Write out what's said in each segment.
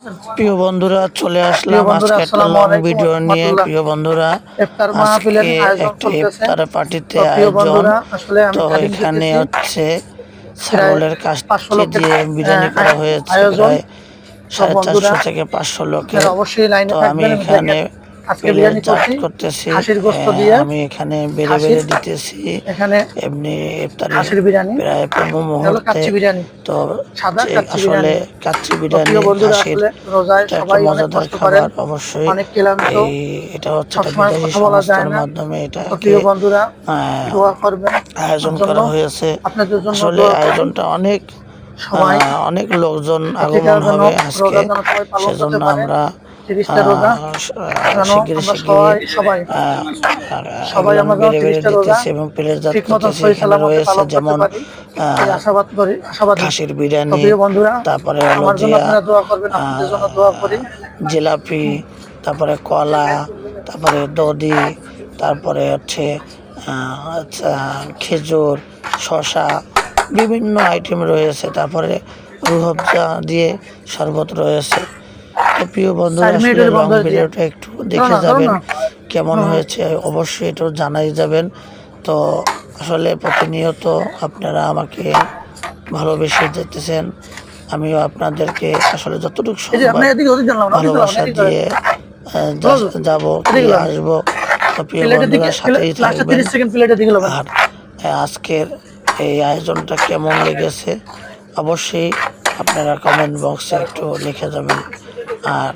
প্রিয় বন্ধুরা, চলে প্রিয় আসলাম বন্ধুরা, আজকে একটা আসসালামু লং আলাইকুম ভিডিও নিয়ে। রহমতুল্লাহ। প্রিয় বন্ধুরা, ইফতার আজকে মাহফিলের আয়োজন একটা চলতেছে। ইফতার পার্টিতে তো প্রিয় আয়োজন। বন্ধুরা, আসলে আমি তো খাদিম এখানে দিতেছি হচ্ছে প্রায় ছাগলের 500 কাচ্চি লোকের দিয়ে বিরিয়ানি করা হয়েছে, আয়োজন। প্রায় তো বন্ধুরা, 450 থেকে 500 আপনারা লোকের। অবশ্যই তো লাইনে আমি থাকবেন। আমি এখানে দেখেন আজকে প্লেট বিরিয়ানি জাত করছি করতেছি। খাসির গোশত দিয়ে। আমি এখানে বেড়ে খাসির বেড়ে দিতেছি এখানে এমনি ইফতারের খাসির বিরিয়ানি, প্রায় পূর্ব এটা হলো মুহূর্তে। কাচ্চি বিরিয়ানি, তো সাদা কাচ্চি আসলে বিরিয়ানি। কাচ্চি তো প্রিয় বিরিয়ানি বন্ধুরা, খাসির আসলে রোজায় এটা একটা সবাই অনেক মজাদার কষ্ট করেন, খাবার অবশ্যই। অনেক ক্লান্ত, এই এটা হচ্ছে একটা সবসময় বিদেশি কথা বলা যায় সংস্থার না। মাধ্যমে তো এটাকে প্রিয় বন্ধুরা, দোয়া করবেন আয়োজন আমার জন্য, করা হয়েছে। আপনাদের জন্য আসলে দোয়া করি। আয়োজনটা অনেক সবাই অনেক লোকজন সঠিকভাবে আগমন যেন হবে আজকে। রোজা যেন সবাই পালন করতে সেজন্য পারে, আমরা 30টা রোজা যেন শিগগিরই আমরা শিগগিরই সবাই সবাই সবাই এগুলো আমি আমরা যেন বেড়ে বেড়ে 30টা রোজা দিতেছি এবং প্লেটজাত ঠিক মতন করতেছি। সহি এখানে সালামতে রয়েছে পালন করতে যেমন পারি, এই আশাবাদী। খাসির তো বিরিয়ানি, প্রিয় বন্ধুরা, তারপরে হলো আমার যে জন্য আপনারা দোয়া করবেন, আপনাদের জন্য দোয়া করি। জিলাপি, তারপরে কলা, তারপরে দধি, তারপরে হচ্ছে আচ্ছা, খেজুর, শসা, বিভিন্ন আইটেম রয়েছে। তারপরে রুহআফজা দিয়ে শরবত রয়েছে। তো প্রিয় বন্ধুরা, 4 মিনিট আসলে হলে লং বন্ধ হয়ে দিয়ে ভিডিওটা একটু ধরো দেখে না, ধরো যাবেন না। কেমন হুম, হয়েছে, অবশ্যই একটু জানাই যাবেন। তো আসলে প্রতিনিয়ত আপনারা আমাকে ভালোবেসে যেতেছেন, আমিও আপনাদেরকে আসলে যতটুকু এই যে আপনি সম্ভব এদিকে ওদিক জানলাম না, ওদিক গেলাম না, ভালোবাসা এদিক করেন, দিয়ে হুজুর, যাব কি এদিকে গেলাম আসবো। তো প্রিয় প্লেটের দিকে, বন্ধুরা, সাথেই লাস্টে থাকবেন। 30 সেকেন্ড প্লেটের দিকে লবেন। আর আজকের এই আয়োজনটা কেমন লেগেছে অবশ্যই আপনারা কমেন্ট বক্সে একটু লিখে যাবেন। আর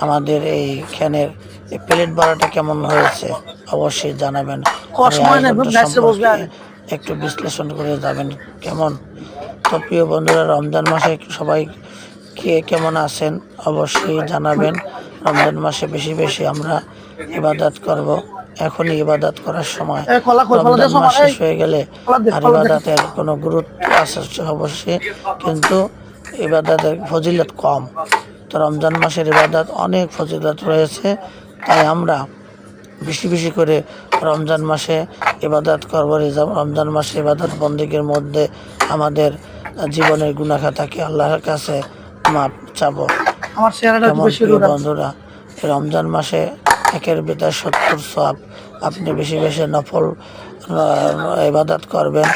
আমাদের এইখানের এই প্লেট ভাড়াটা কেমন হয়েছে অবশ্যই জানাবেন। আর এই সময় নেই, আয়োজনটা গাছে বসবে সম্পর্কে আগে। একটু বিশ্লেষণ করে যাবেন কেমন। তো প্রিয় বন্ধুরা, রমজান মাসে সবাই কে কেমন আছেন অবশ্যই জানাবেন। রমজান মাসে বেশি বেশি আমরা ইবাদত করব। এখনই ইবাদত করার সময়। কলা কই, ফলা রমজান দিয়ে মাস সময়, শেষ হয়ে গেলে ফলা দে, আর ফলা দে। ইবাদতের কোনো গুরুত্ব আছে অবশ্যই, কিন্তু ইবাদতের ফজিলত কম। তো রমজান মাসের ইবাদত অনেক ফজিলত রয়েছে। তাই আমরা বেশি বেশি করে রমজান মাসে ইবাদত করব। রমজান মাসে ইবাদত বন্দেগীর মধ্যে আমাদের জীবনের গুনাহখাতাকে আল্লাহর কাছে মাপ চাবো। আমার চেহারাটা একটু কেমন বেশি প্রিয় রোদ আছে। বন্ধুরা, এই রমজান মাসে একের ভিতর 70 সওয়াব। আপনি বেশি বেশি নফল ইবাদত করবেন,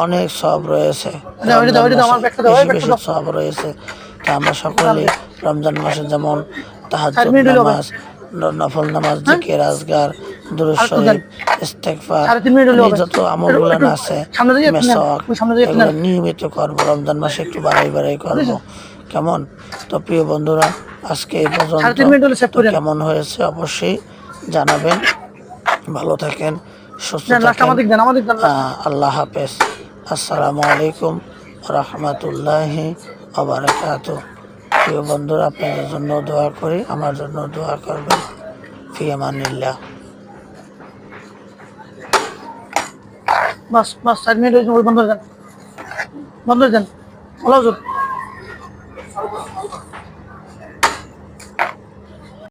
অনেক সওয়াব রয়েছে রমজান মাসে, আমার ব্যাগটা দাও, বেশি এই ব্যাগটা বেশি দাও। সওয়াব রয়েছে। তা আমরা সকলেই রমজান মাসে যেমন 4 তাহাজ্জুদ মিনিট হলে হবে। নামাজ, নফল নামাজ, হ্যাঁ, জিকির আজগার, দুরূদ আর একটু দেন, শরীফ, ইস্তেগফার, 3.5 মিনিট হলে হবে। যত একটু আমলগুলো একটু আছে, সামনে দিকে একটু নেন, মেসওয়াক, ওই সামনে দিকে একটু এগুলো নেন। নিয়মিত করবো। রমজান মাসে একটু বাড়াই বাড়াই করব কেমন। তো প্রিয় বন্ধুরা, আজকে এই পর্যন্ত। 3.5 মিনিট হলে সেভ তো করেন। কেমন হয়েছে অবশ্যই জানাবেন। ভালো থাকেন, সুস্থ দেন লাস্ট থাকেন। আমাদের দেন, আমাদের দেন লাস্ট। আল্লাহ হাফেজ। আসসালামু আলাইকুম রহমতুল্লাহি ওয়া বারাকাতুহু। প্রিয় বন্ধুরা, আপনাদের জন্য দোয়া করি, আমার জন্য দোয়া করবেন। ফি আমানিল্লাহ। বাস বাস, 4 মিনিট হয়েছে, বন্ধ করে দেন, বন্ধ করে দেন। আল্লাহ হুজুর।